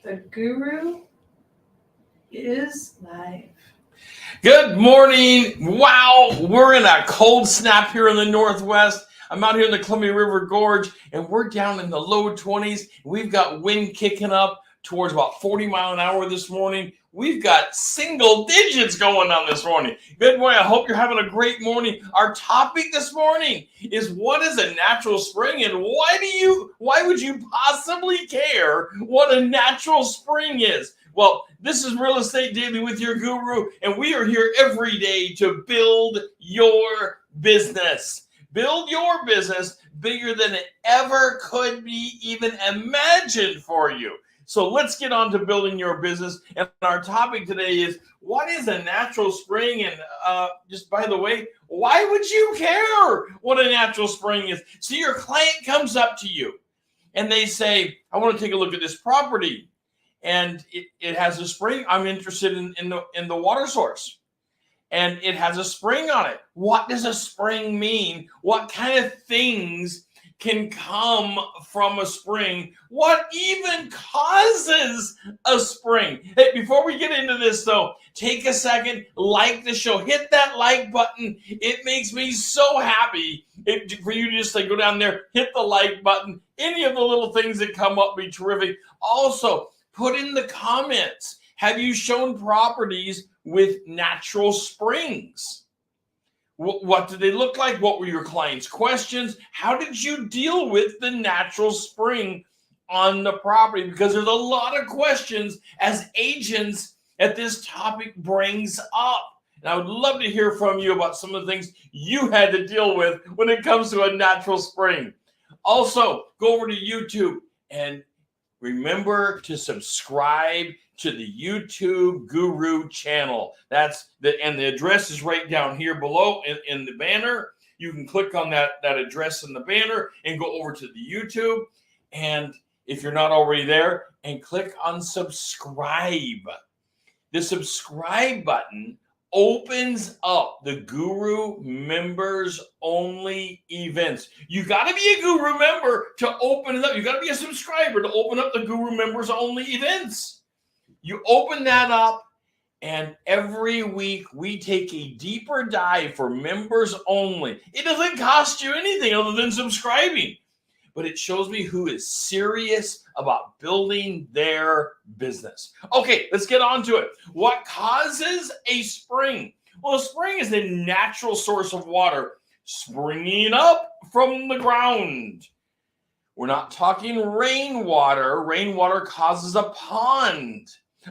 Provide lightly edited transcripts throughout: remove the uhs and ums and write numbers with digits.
The guru is live. Good morning. Wow, we're in a cold snap here in the Northwest. I'm out here in the Columbia River Gorge, and we're down in the low 20s. We've got wind kicking up towards about 40 mile an hour this morning. We've got single digits going on this morning. Good morning. I hope you're having a great morning. Our topic this morning is, what is a natural spring, and why would you possibly care what a natural spring is? Well, this is Real Estate Daily with your guru, and we are here every day to build your business. Build your business bigger than it ever could be even imagined for you. So let's get on to building your business. And our topic today is, what is a natural spring? And just by the way, why would you care what a natural spring is? So your client comes up to you and they say, I want to take a look at this property. And it has a spring. I'm interested in the water source. And it has a spring on it. What does a spring mean? What kind of things can come from a spring? What even causes a spring? Hey, before we get into this though, take a second, like the show, hit that like button. It makes me so happy for you to just go down there, hit the like button. Any of the little things that come up be terrific. Also, put in the comments, have you shown properties with natural springs? What did they look like? What were your clients' questions? How did you deal with the natural spring on the property? Because there's a lot of questions as agents that this topic brings up. And I would love to hear from you about some of the things you had to deal with when it comes to a natural spring. Also, go over to YouTube and remember to subscribe to the YouTube Guru channel. And the address is right down here below in the banner. You can click on that address in the banner and go over to the YouTube. And if you're not already there, and click on subscribe. The subscribe button opens up the Guru members only events. You got to be a Guru member to open it up. You got to be a subscriber to open up the Guru members only events. You open that up, and every week we take a deeper dive for members only. It doesn't cost you anything other than subscribing, but it shows me who is serious about building their business. Okay, let's get on to it. What causes a spring? Well, a spring is a natural source of water springing up from the ground. We're not talking rainwater. Rainwater causes a pond.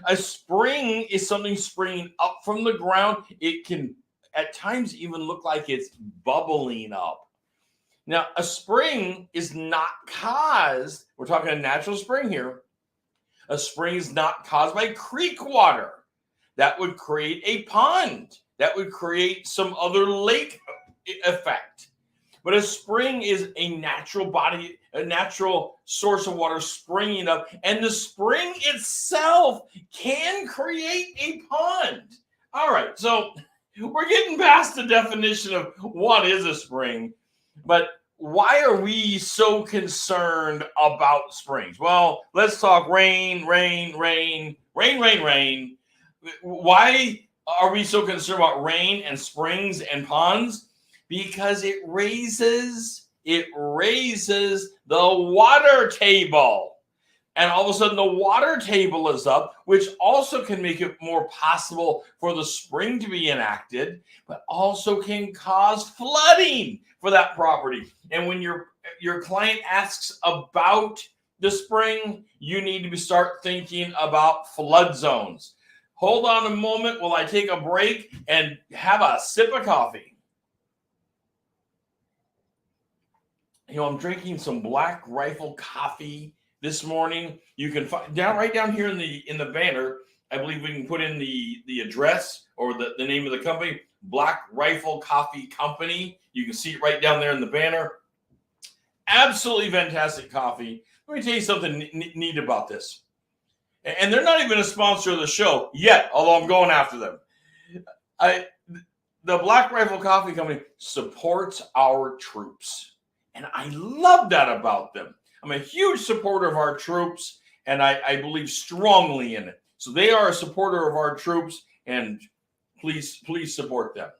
A spring is something springing up from the ground. It can at times even look like it's bubbling up. Now, a spring is not caused, we're talking a natural spring here. A spring is not caused by creek water. That would create a pond. That would create some other lake effect. But a spring is a natural body, a natural source of water springing up. And the spring itself can create a pond. All right, so we're getting past the definition of what is a spring. But why are we so concerned about springs? Well, let's talk rain. Why are we so concerned about rain and springs and ponds? Because it raises the water table. And all of a sudden the water table is up, which also can make it more possible for the spring to be enacted, but also can cause flooding for that property. And when your client asks about the spring, you need to start thinking about flood zones. Hold on a moment while I take a break and have a sip of coffee. I'm drinking some Black Rifle coffee this morning. You can find right down here in the banner. I believe we can put in the address or the name of the company, Black Rifle Coffee Company. You can see it right down there in the banner. Absolutely fantastic coffee. Let me tell you something neat about this. And they're not even a sponsor of the show yet, although I'm going after them. The Black Rifle Coffee Company supports our troops. And I love that about them. I'm a huge supporter of our troops, and I believe strongly in it. So they are a supporter of our troops, and please support them.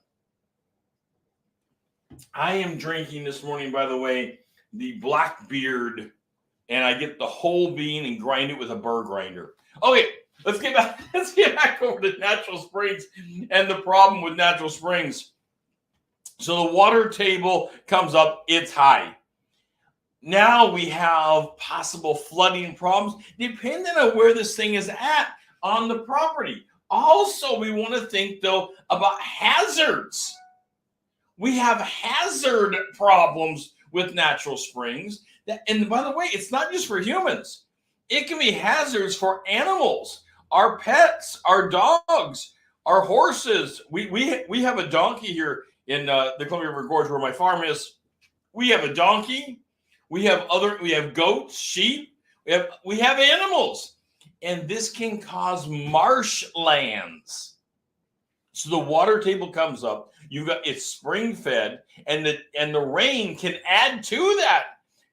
I am drinking this morning, by the way, the Blackbeard, and I get the whole bean and grind it with a burr grinder. Okay, let's get back over to natural springs and the problem with natural springs. So the water table comes up, it's high. Now we have possible flooding problems depending on where this thing is at on the property. Also, we want to think, though, about hazards. We have hazard problems with natural springs. And by the way, it's not just for humans. It can be hazards for animals, our pets, our dogs, our horses. We have a donkey here in the Columbia River Gorge where my farm is. We have a donkey. We have goats, sheep. We have animals. And this can cause marshlands. So the water table comes up. It's spring fed, and the rain can add to that,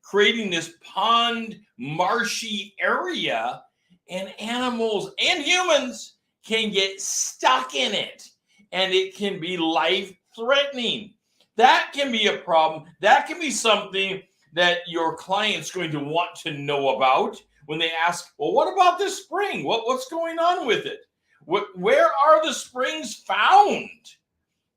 creating this pond, marshy area, and animals and humans can get stuck in it, and it can be life-threatening. That can be a problem. That can be something that your client's going to want to know about when they ask, well, what about this spring? What's going on with it? Where are the springs found?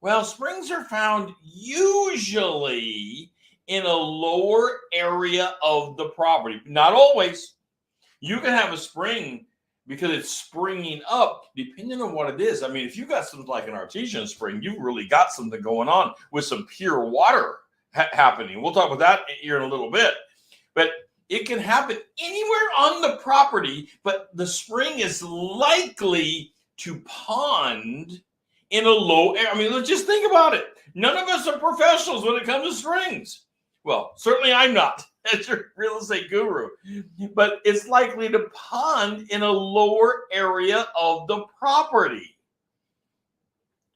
Well, springs are found usually in a lower area of the property. Not always. You can have a spring because it's springing up, depending on what it is. I mean, if you got something like an artesian spring, you've really got something going on with some pure water happening. We'll talk about that here in a little bit. But it can happen anywhere on the property, but the spring is likely to pond in a low area. I mean, let's just think about it. None of us are professionals when it comes to springs. Well, certainly I'm not as your real estate guru, but it's likely to pond in a lower area of the property.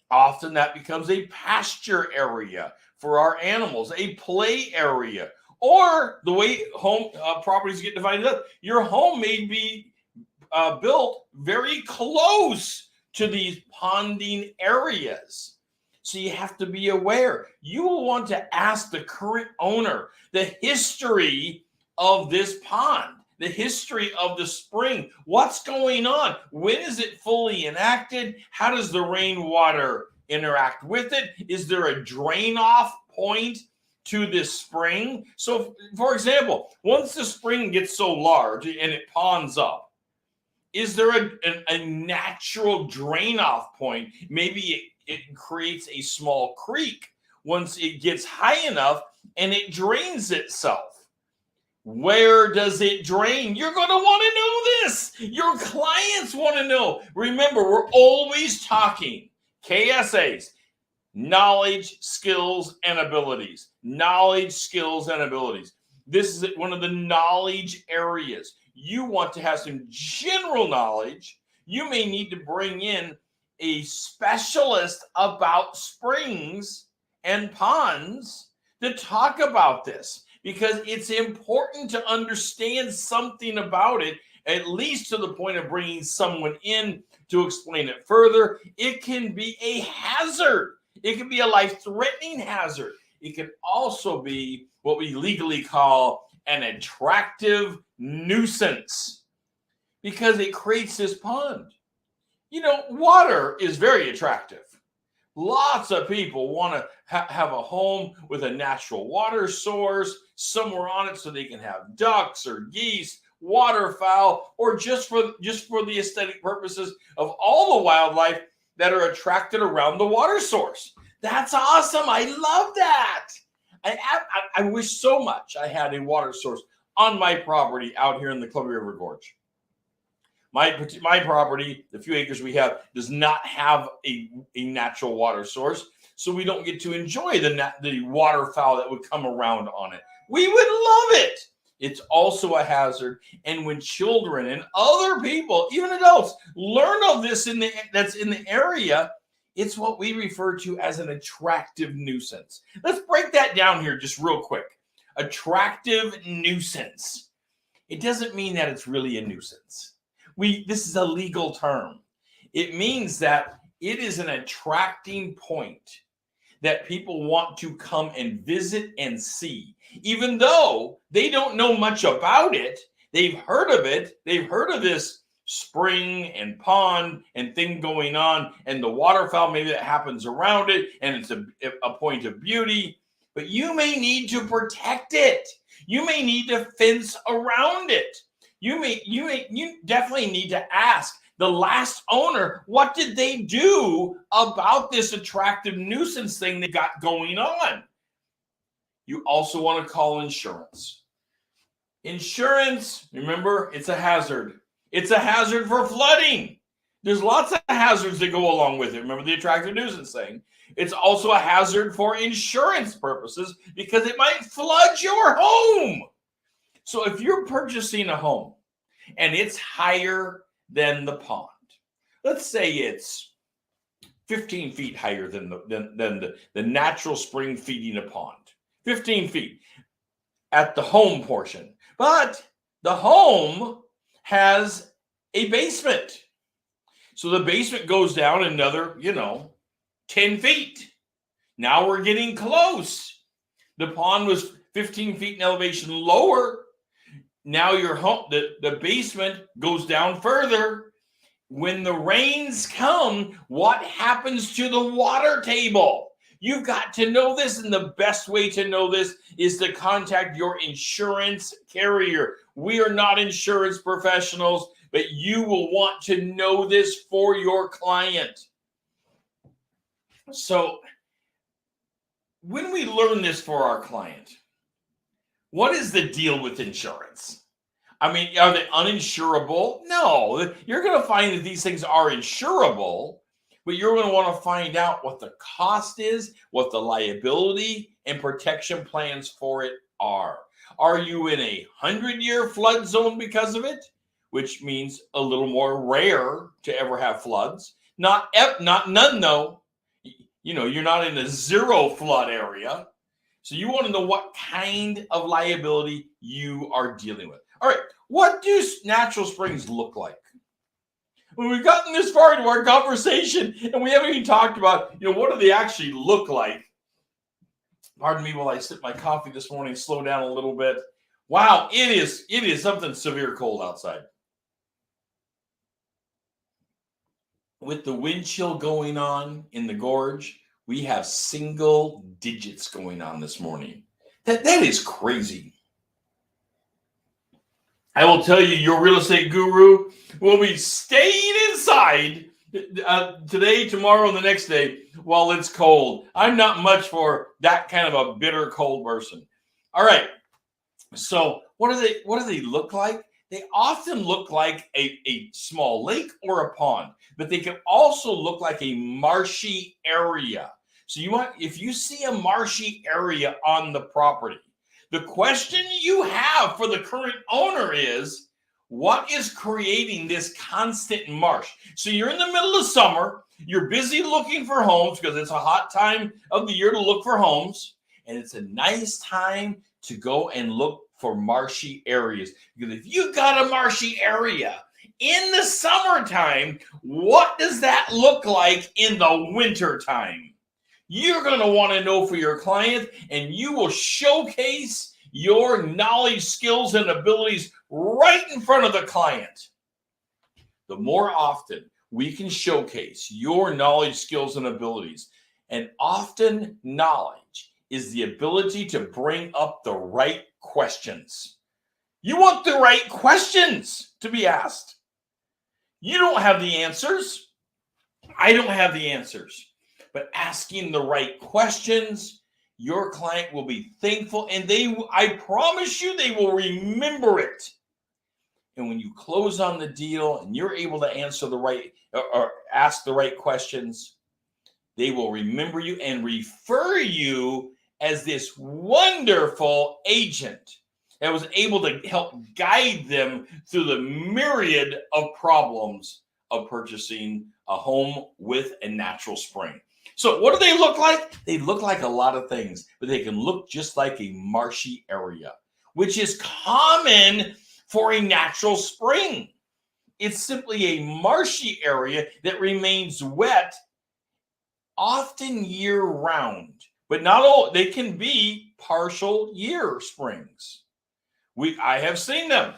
Often that becomes a pasture area for our animals, a play area, or the way home properties get divided up. Your home may be built very close to these ponding areas. So you have to be aware. You will want to ask the current owner the history of this pond, the history of the spring. What's going on? When is it fully enacted? How does the rainwater interact with it? Is there a drain off point to this spring? So, for example, once the spring gets so large and it ponds up, is there a natural drain off point? Maybe it creates a small creek once it gets high enough and it drains itself. Where does it drain? You're going to want to know this. Your clients want to know. Remember, we're always talking KSAs, knowledge, skills, and abilities. Knowledge, skills, and abilities. This is one of the knowledge areas. You want to have some general knowledge. You may need to bring in a specialist about springs and ponds to talk about this, because it's important to understand something about it, at least to the point of bringing someone in to explain it further. It can be a hazard. It can be a life-threatening hazard. It can also be what we legally call an attractive nuisance, because it creates this pond. You know, water is very attractive. Lots of people want to have a home with a natural water source somewhere on it so they can have ducks or geese, waterfowl, or just for the aesthetic purposes of all the wildlife that are attracted around the water source. That's awesome. I love that. I wish so much I had a water source on my property out here in the Columbia River Gorge. My property, the few acres we have, does not have a natural water source, so we don't get to enjoy the waterfowl that would come around on it. We would love it. It's also a hazard, and when children and other people, even adults, learn of this that's in the area, it's what we refer to as an attractive nuisance. Let's break that down here just real quick. Attractive nuisance. it doesn't mean that it's really a nuisance. This is a legal term. It means that it is an attracting point that people want to come and visit and see. Even though they don't know much about it, they've heard of it. They've heard of this spring and pond and thing going on and the waterfowl maybe that happens around it, and it's a point of beauty. But you may need to protect it. You may need to fence around it. You definitely need to ask the last owner, what did they do about this attractive nuisance thing they got going on? You also want to call insurance. Insurance, remember, it's a hazard. It's a hazard for flooding. There's lots of hazards that go along with it. Remember the attractive nuisance thing? It's also a hazard for insurance purposes because it might flood your home. So if you're purchasing a home and it's higher than the pond, let's say it's 15 feet higher than the natural spring feeding a pond, 15 feet at the home portion, but the home has a basement. So the basement goes down another, 10 feet. Now we're getting close. The pond was 15 feet in elevation lower. Now your home, the basement goes down further. When the rains come, what happens to the water table? You've got to know this, and the best way to know this is to contact your insurance carrier. We are not insurance professionals, but you will want to know this for your client. So when we learn this for our client, what is the deal with insurance? I mean, are they uninsurable? No, you're going to find that these things are insurable, but you're going to want to find out what the cost is, what the liability and protection plans for it are. Are you in a 100-year flood zone because of it? Which means a little more rare to ever have floods. Not none though. You're not in a zero flood area. So you want to know what kind of liability you are dealing with. All right, what do natural springs look like? When we've gotten this far into our conversation and we haven't even talked about, what do they actually look like? Pardon me while I sip my coffee this morning, slow down a little bit. Wow, it is something severe cold outside. With the wind chill going on in the gorge, we have single digits going on this morning. That is crazy. I will tell you, your real estate guru will be staying inside today, tomorrow, and the next day while it's cold. I'm not much for that kind of a bitter cold person. All right. So what do they look like? They often look like a small lake or a pond, but they can also look like a marshy area. So if you see a marshy area on the property, the question you have for the current owner is, what is creating this constant marsh? So you're in the middle of summer, you're busy looking for homes because it's a hot time of the year to look for homes, and it's a nice time to go and look for marshy areas. Because if you got a marshy area in the summertime, what does that look like in the wintertime? You're going to want to know for your client, and you will showcase your knowledge, skills, and abilities right in front of the client. The more often we can showcase your knowledge, skills, and abilities, and often knowledge is the ability to bring up the right questions. You want the right questions to be asked. You don't have the answers. I don't have the answers. But asking the right questions, your client will be thankful, and I promise you, they will remember it. And when you close on the deal and you're able to answer the right or ask the right questions, they will remember you and refer you as this wonderful agent that was able to help guide them through the myriad of problems of purchasing a home with a natural spring. So what do they look like? They look like a lot of things, but they can look just like a marshy area, which is common for a natural spring. It's simply a marshy area that remains wet often year round, but not all. They can be partial year springs. I have seen them.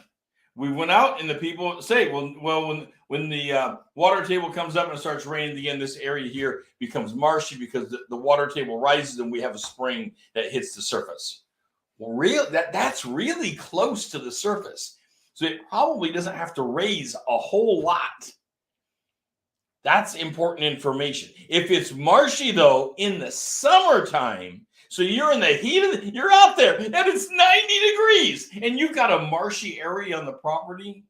We went out and the people say, when the water table comes up and it starts raining again, this area here becomes marshy because the water table rises and we have a spring that hits the surface. Well, that's really close to the surface. So it probably doesn't have to raise a whole lot. That's important information. If it's marshy, though, in the summertime, so you're in the heat you're out there and it's 90 degrees and you've got a marshy area on the property,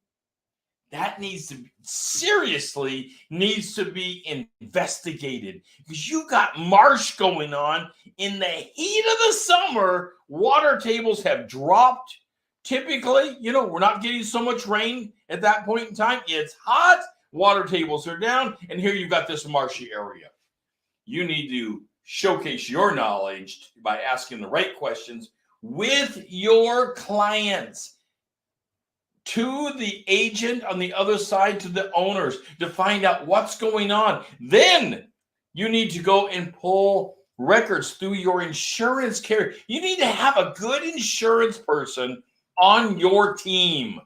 that seriously needs to be investigated because you've got marsh going on in the heat of the summer. Water tables have dropped. Typically, we're not getting so much rain at that point in time. It's hot. Water tables are down, and here you've got this marshy area. You need to showcase your knowledge by asking the right questions with your clients, to the agent on the other side, to the owners, to find out what's going on. Then you need to go and pull records through your insurance carrier. You need to have a good insurance person on your team.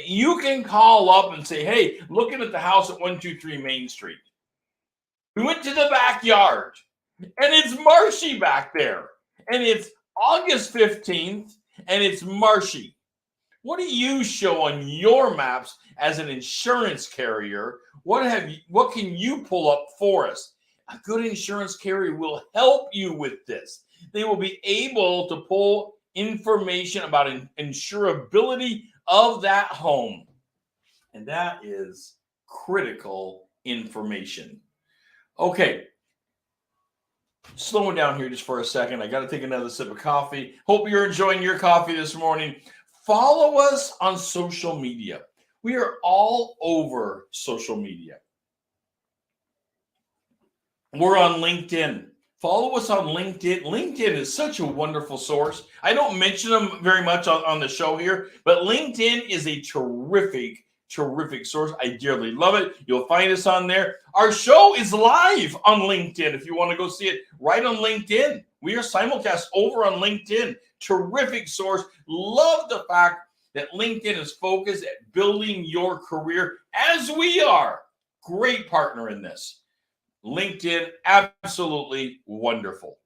You can call up and say, hey, looking at the house at 123 Main Street. We went to the backyard and it's marshy back there. And it's August 15th and it's marshy. What do you show on your maps as an insurance carrier? What can you pull up for us? A good insurance carrier will help you with this. They will be able to pull information about insurability of that home. And that is critical information. Okay. Slowing down here just for a second. I got to take another sip of coffee. Hope you're enjoying your coffee this morning. Follow us on social media. We are all over social media. We're on LinkedIn. Follow us on LinkedIn. LinkedIn is such a wonderful source. I don't mention them very much on the show here, but LinkedIn is a terrific source. I dearly love it. You'll find us on there. Our show is live on LinkedIn. If you want to go see it, right on LinkedIn. We are simulcast over on LinkedIn. Terrific source. Love the fact that LinkedIn is focused at building your career as we are. Great partner in this. LinkedIn, absolutely wonderful.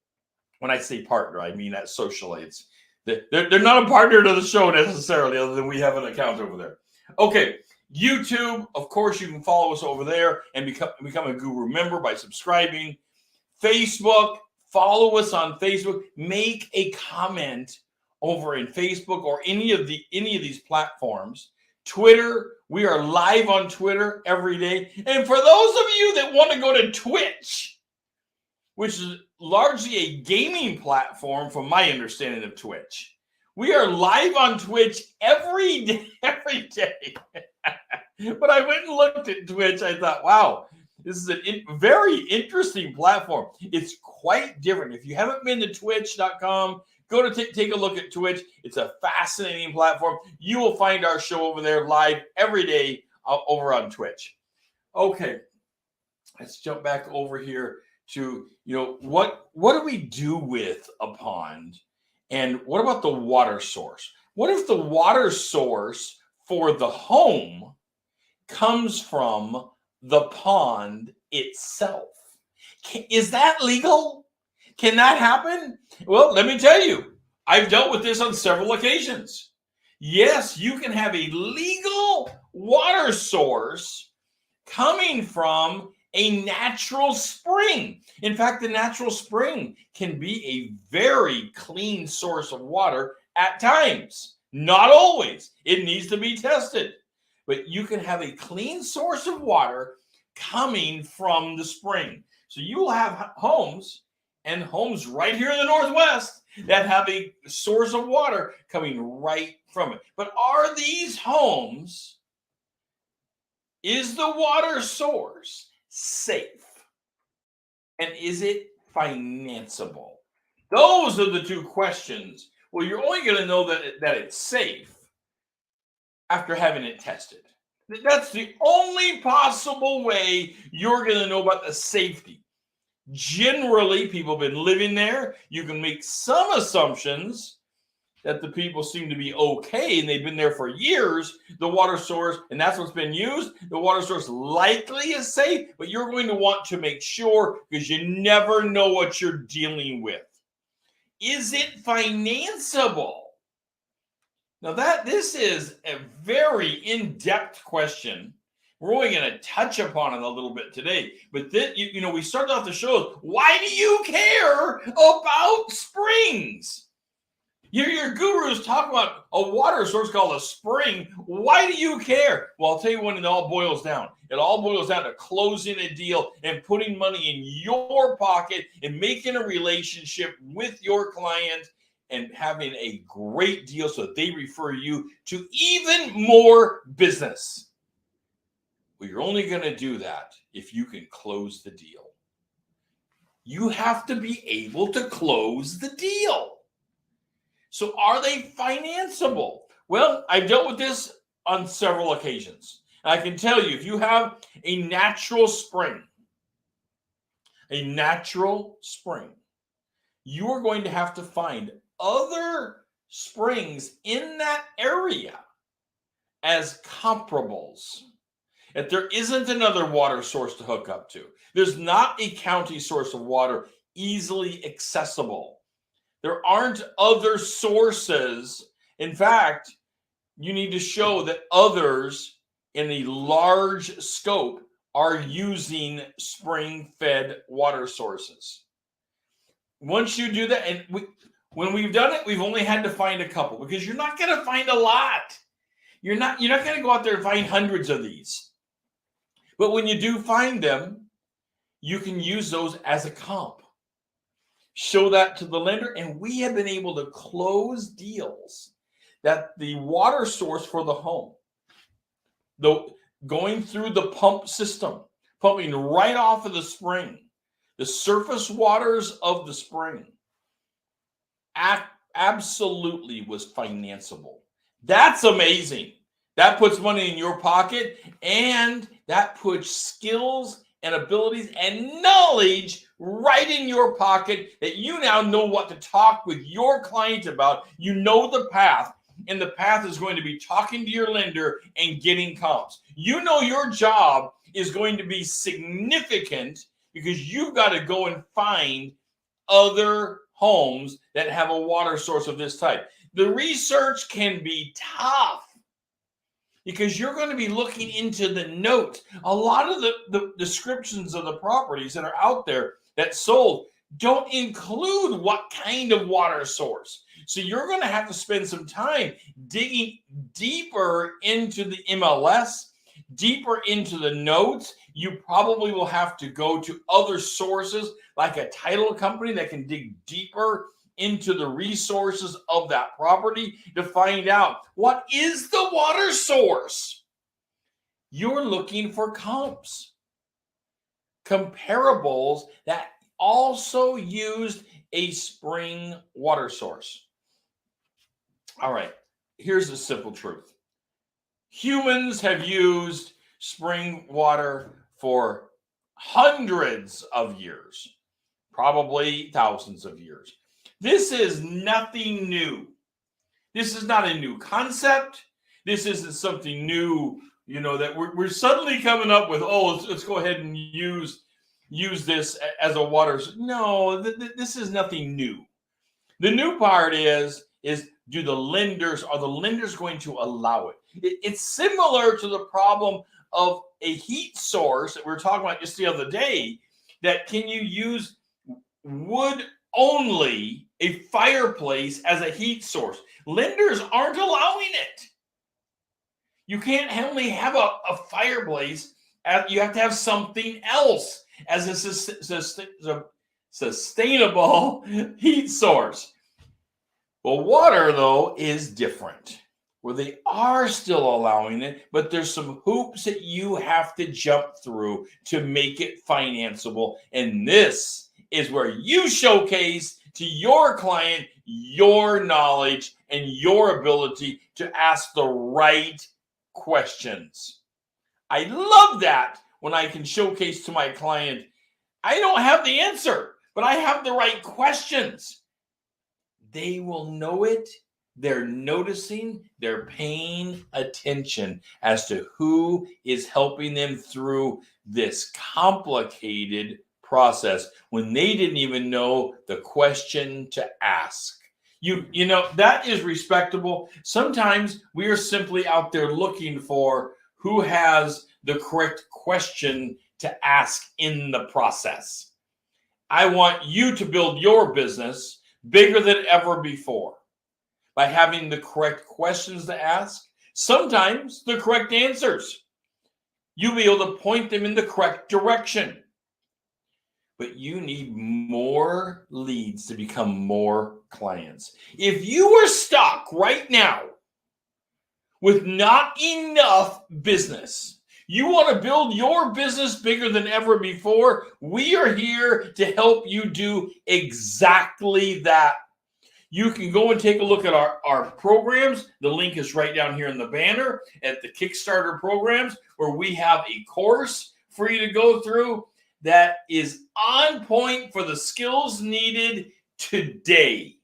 When I say partner, I mean that socialites. They're not a partner to the show necessarily, other than we have an account over there. Okay, YouTube, of course, you can follow us over there and become a Guru member by subscribing. Facebook, follow us on Facebook. Make a comment over in Facebook or any of these platforms. Twitter, we are live on Twitter every day. And for those of you that want to go to Twitch, which is largely a gaming platform from my understanding of Twitch, we are live on Twitch every day. But I went and looked at Twitch. I thought, wow, this is a very interesting platform. It's quite different. If you haven't been to twitch.com, go to take a look at Twitch. It's a fascinating platform. You will find our show over there live every day over on Twitch. Okay, let's jump back over here to, what do we do with a pond? And what about the water source? What if the water source for the home comes from the pond itself? Is that legal? Can that happen? Well, let me tell you, I've dealt with this on several occasions. Yes, you can have a legal water source coming from a natural spring. In fact, the natural spring can be a very clean source of water at times. Not always. It needs to be tested. But you can have a clean source of water coming from the spring. So you will have homes right here in the Northwest that have a source of water coming right from it. But are these homes, is the water source safe? And is it financeable? Those are the two questions. Well, you're only going to know that it's safe after having it tested. That's the only possible way you're going to know about the safety. Generally, people have been living there. You can make some assumptions that the people seem to be okay and they've been there for years. The water source, and that's what's been used, the water source likely is safe, but you're going to want to make sure because you never know what you're dealing with. Is it financeable? Now this is a very in-depth question. We're only going to touch upon it a little bit today. But then, we started off the show. Why do you care about springs? Your gurus talk about a water source called a spring. Why do you care? Well, I'll tell you when it all boils down. It all boils down to closing a deal and putting money in your pocket and making a relationship with your client and having a great deal so that they refer you to even more business. Well, you're only going to do that if you can close the deal. You have to be able to close the deal. So are they financeable? Well, I've dealt with this on several occasions. And I can tell you, if you have a natural spring, you are going to have to find other springs in that area as comparables. If there isn't another water source to hook up to, there's not a county source of water easily accessible. There aren't other sources. In fact, you need to show that others in a large scope are using spring-fed water sources. Once you do that, and when we've done it, we've only had to find a couple because you're not going to find a lot. You're not going to go out there and find hundreds of these. But when you do find them, you can use those as a comp. Show that to the lender, and we have been able to close deals that the water source for the home, going through the pump system, pumping right off of the spring, the surface waters of the spring, absolutely was financeable. That's amazing. That puts money in your pocket, and that puts skills and abilities and knowledge right in your pocket that you now know what to talk with your client about. You know the path, and the path is going to be talking to your lender and getting comps. You know your job is going to be significant because you've got to go and find other homes that have a water source of this type. The research can be tough because you're going to be looking into the notes. A lot of the descriptions of the properties that are out there that sold don't include what kind of water source. So you're going to have to spend some time digging deeper into the MLS, deeper into the notes. You probably will have to go to other sources like a title company that can dig deeper into the resources of that property to find out what is the water source. You're looking for comps, comparables that also used a spring water source. All right, here's the simple truth. Humans have used spring water for hundreds of years, probably thousands of years. This is nothing new. This is not a new concept. This isn't something new, that we're suddenly coming up with, let's go ahead and use this as a water. No, this is nothing new. The new part is are the lenders going to allow it? It's similar to the problem of a heat source that we were talking about just the other day, that can you use wood only, a fireplace, as a heat source? Lenders aren't allowing it. You can't only have a fireplace. You have to have something else as a sustainable heat source. Well, water, though, is different, where they are still allowing it, but there's some hoops that you have to jump through to make it financeable. And this is where you showcase to your client your knowledge and your ability to ask the right questions. I love that when I can showcase to my client, I don't have the answer, but I have the right questions. They will know it. They're noticing, they're paying attention as to who is helping them through this complicated process when they didn't even know the question to ask. You know, that is respectable. Sometimes we are simply out there looking for who has the correct question to ask in the process. I want you to build your business bigger than ever before by having the correct questions to ask, sometimes the correct answers. You'll be able to point them in the correct direction. But you need more leads to become more clients. If you are stuck right now with not enough business, you want to build your business bigger than ever before, we are here to help you do exactly that. You can go and take a look at our programs. The link is right down here in the banner at the Kickstarter programs, where we have a course for you to go through that is on point for the skills needed today.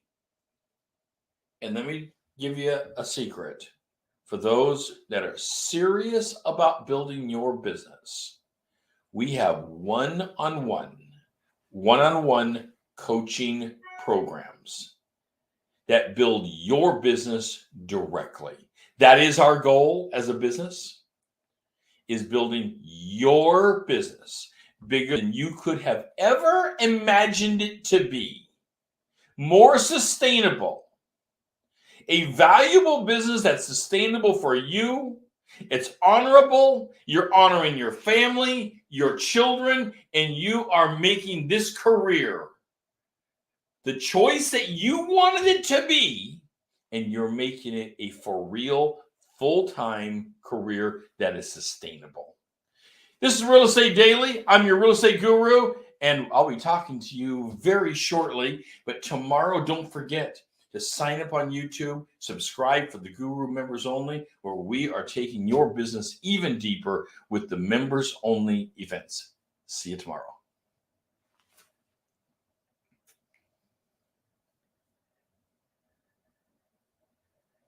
And let me give you a secret. For those that are serious about building your business, we have one-on-one coaching programs that build your business directly. That is our goal as a business, is building your business bigger than you could have ever imagined it to be, more sustainable, a valuable business that's sustainable for you. It's honorable. You're honoring your family, your children, and you are making this career the choice that you wanted it to be, and you're making it a for real, full-time career that is sustainable. This is Real Estate Daily. I'm your real estate guru, and I'll be talking to you very shortly. But tomorrow, don't forget to sign up on YouTube, subscribe for the Guru Members Only, where we are taking your business even deeper with the members only events. See you tomorrow.